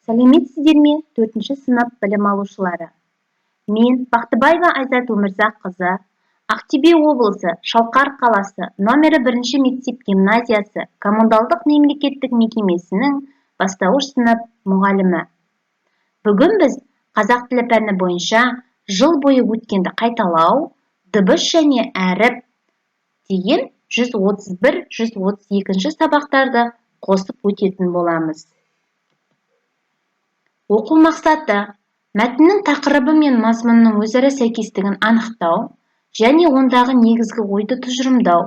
Сәлеметсіздер ме, 4-ші сынып білім алушылары? Мен Бақтыбаева Айзат Өмірзаққызы, Ақтөбе облысы Шалқар қаласы номері 1-ші мектеп гимназиясы коммуналдық мемлекеттік мекемесінің бастауыш сынып мұғалімі. Бүгін біз қазақ тілі пәні бойынша жыл бойы өткенді қайталау, дыбыс және әріп деген 131-132 сабақтарды қосып өтетін боламыз. Оқу мақсаты мәтіннің тақырыбы мен мазмұнының өзара сәйкестігін анықтау және ондағы негізгі ойды тұжырымдау.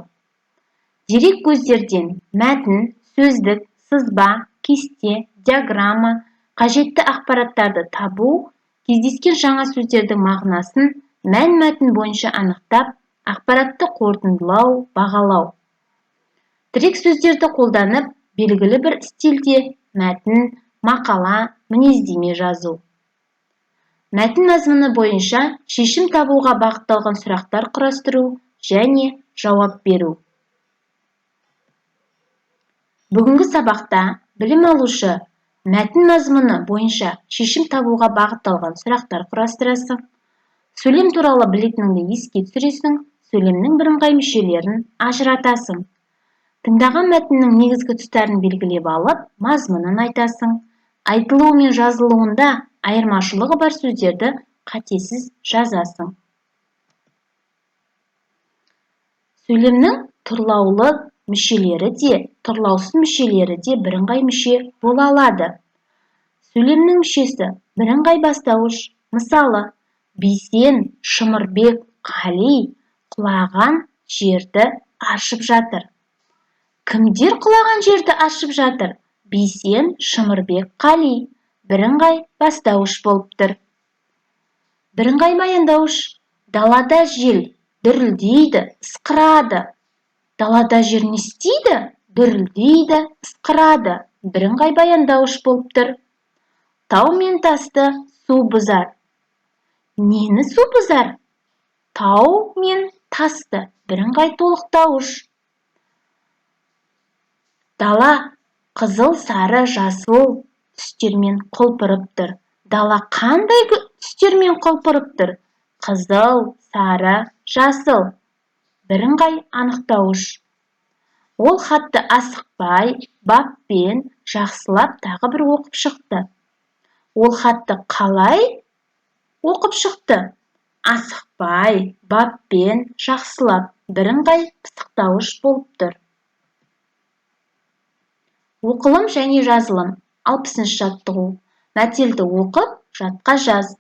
Дерек көздерден мәтін, сөздік, сызба, кесте, диаграмма, қажетті ақпараттарды табу, кездескен жаңа сөздердің мағынасын мәтін бойынша анықтап, ақпаратты қорытындылау, бағалау. Тірек сөздерді қолданып, белгілі бір стильде мәтін, мақала, мінездеме жазу. Мәтін мазмұны бойынша шешім табуға бағытталған сұрақтар құрастыру және жауап беру. Бүгінгі сабақта білім алушы мәтін мазмұны бойынша шешім табуға бағытталған сұрақтар құрастырасың. Сөйлем туралы білетініңді еске түсіресің, сөйлемнің бірыңғай мүшелерін ажыратасың. Тыңдаған мәтіннің негізгі тұстарын белгілеп алып, мазмұнын айтасың. Айтылуы мен жазылуында айырмашылығы бар сөздерді қатесіз жазасың. Сөйлемнің тұрлаулы мүшелері де, тұрлаусыз мүшелері де бірыңғай мүше бола алады. Сөйлемнің мүшесі бірыңғай бастауыш. Мысалы, Бейсен, Шымырбек, Қали құлаған жерді аршып жатыр. Кімдер құлаған жерді аршып жатыр? Бейсен, Шымырбек, Қали. Бірыңғай бастауыш болып тұр. Бірыңғай баяндауыш. Далада жел дүрілдейді, ысқырады. Далада жел не істейді? Дүрілдейді, ысқырады. Бірыңғай баяндауыш болып тұр. Тау мен тасты су бұзар. Нені су бұзар? Тау мен тасты. Бірыңғай толықтауыш. Дала қызыл, сары, жасыл түстермен құлпырып тұр. Дала қандай түстермен құлпырып тұр? Қызыл, сары, жасыл. Бірыңғай анықтауыш. Ол хатты асықпай, баппен жақсылап тағы бір оқып шықты. Ол хатты қалай оқып шықты? Асықпай, баппен жақсылап. Бірыңғай пысықтауыш болып тұр. Оқылым және жазылым. 60-шы жаттығу. Мәтелді оқып, жатқа жаз.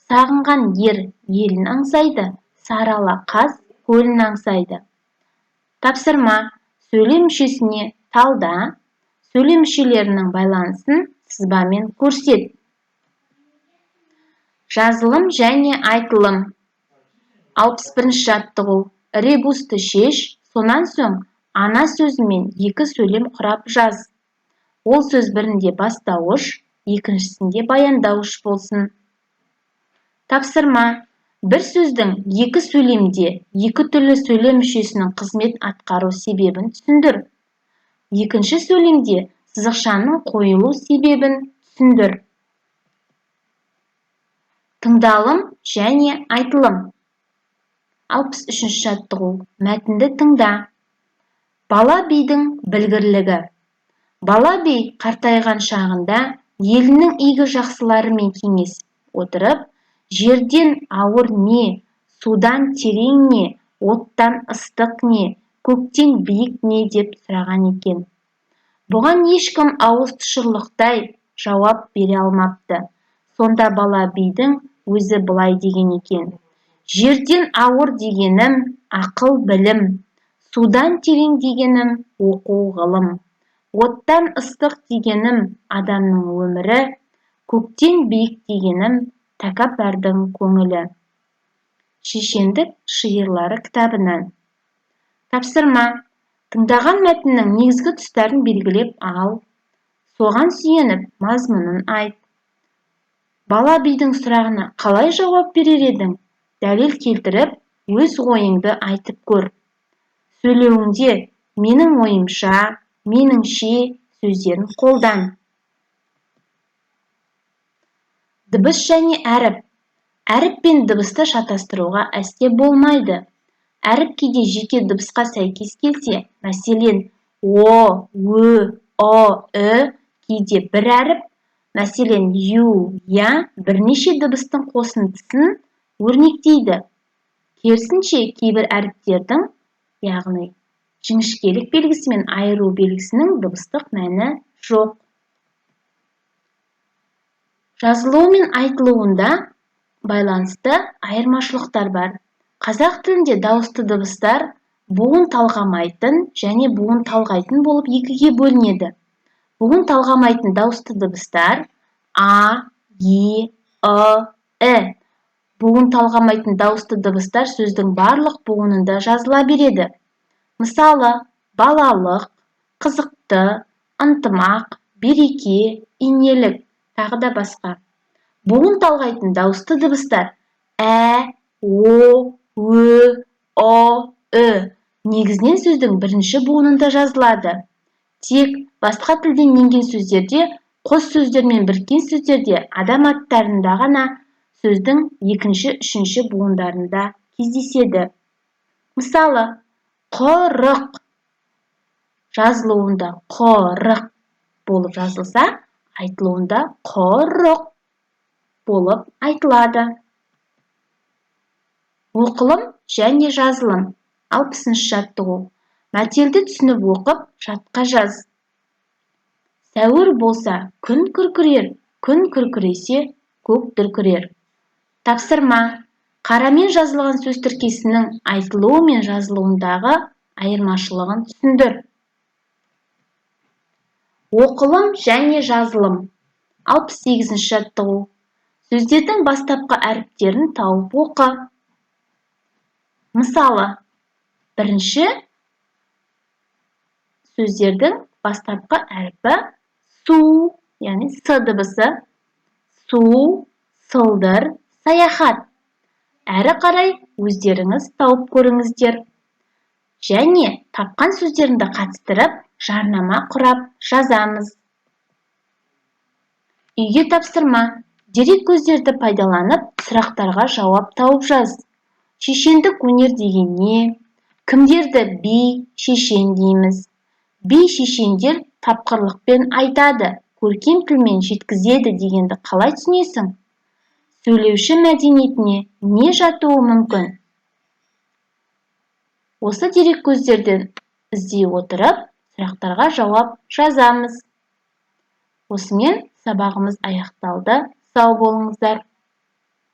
Сағынған ер елін аңсайды, сарала қаз көлін аңсайды. Тапсырма. Сөйлем мүшесіне талда, сөйлем мүшелерінің байланысын сызбамен көрсет. Жазылым және айтылым. 61-шы жаттығу. Ребусты шеш, сонан соң ана сөзімен екі сөйлем құрап жаз. Ол сөз бірінде бастауыш, екіншісінде баяндауыш болсын. Тапсырма. Бір сөздің екі сөйлемде екі түрлі сөйлем мүшесінің қызмет атқару себебін түсіндір. Екінші сөйлемде сызықшаның қойылу себебін түсіндір. Тыңдалым және айтылым. 63-ші жаттығу. Мәтінді тыңда. Бала бидің білгірлігі. Бала би қартайған шағында елінің игі жақсыларымен кеңесіп отырып, жерден ауыр не, судан терең не, оттан ыстық не, көктен биік не деп сұраған екен. Бұған ешкім ауыз тұшырлықтай жауап бере алмапты. Сонда бала бидің өзі былай деген екен. Жерден ауыр дегенім ақыл білім, судан терең дегенім оқу ғылым. Оттан ыстық дегенім адамның өмірі, көктен биік дегенім тәкаппардың көңілі. Шешендік шиырлары кітабынан. Тапсырма. Тыңдаған мәтіннің негізгі тұстарын белгілеп ал. Соған сүйеніп мазмұнын айт. Бала бидің сұрағына қалай жауап берер едің? Дәлел келтіріп, өз ойыңды айтып көр. Сөйлеуіңде менің ойымша, меніңше сөздерін қолдан. Дыбыс және әріп. Әріп пен дыбысты шатастыруға әсте болмайды. Әріп кейде жеке дыбысқа сәйкес келсе, мәселен, о, ө, о, ү кейде бір әріп, мәселен, ю, я бірнеше дыбыстың қосындысын өрнектейді. Керісінше, кейбір әріптердің, яғни жіңішкелік белгісі мен айыру белгісінің дыбыстық мәні жоқ. Жазылуы мен айтылуында байланысты айырмашылықтар бар. Қазақ тілінде дауысты дыбыстар буын талғамайтын және буын талғайтын болып екіге бөлінеді. Буын талғамайтын дауысты дыбыстар А, Е, Э. Буын талғамайтын дауысты дыбыстар сөздің барлық буынында жазыла береді. Мысалы, балалық, қызықты, ынтымақ, береке, инелік, тағы да басқа. Буын талғайтын дауысты дыбыстар О, Ö, O, Ö негізінен сөздің бірінші буынында жазылады. Тек басқа тілден енген сөздерде, қос сөздермен біріккен сөздерде адам аттарында ғана сөздің екінші, үшінші буындарында кездеседі. Мысалы, қырық жазылуында қырық болып жазылса, айтылуында құрық болып айтылады. Оқылым және жазылым. 60-шы жаттығу. Мәтелді түсініп оқып, жадқа жаз. Сәуір болса, күн күркірер, күн күркіресе, көк дүркірер. Тапсырма. Қарамен жазылған сөз тіркесінің айтылуы мен жазылуындағы айырмашылығын түсіндір. Оқылым және жазылым. 68-ші жаттығу. Сөздердің бастапқы әріптерін тауып оқы. Мысалы, бірінші сөздердің бастапқы әріпі су, яғни с дыбысы. Су, сылдыр, саяхат. Әрі қарай өздеріңіз тауып көріңіздер. Және тапқан сөздеріңді қатыстырып, жарнама құрап жазамыз. Үйге тапсырма. Дерек көздерді пайдаланып, сұрақтарға жауап тауып жаз. Шешендік өнер деген не? Кімдерді би, шешен дейміз? Би, шешендер тапқырлықпен айтады, көркем тілмен жеткізеді дегенді қалай түсінесің? Сөйлеуші мәдениетіне не жатуы мүмкін? Осы дерек көздерден іздей отырып, сұрақтарға жауап жазамыз. Осымен сабағымыз аяқталды. Сау болыңыздар.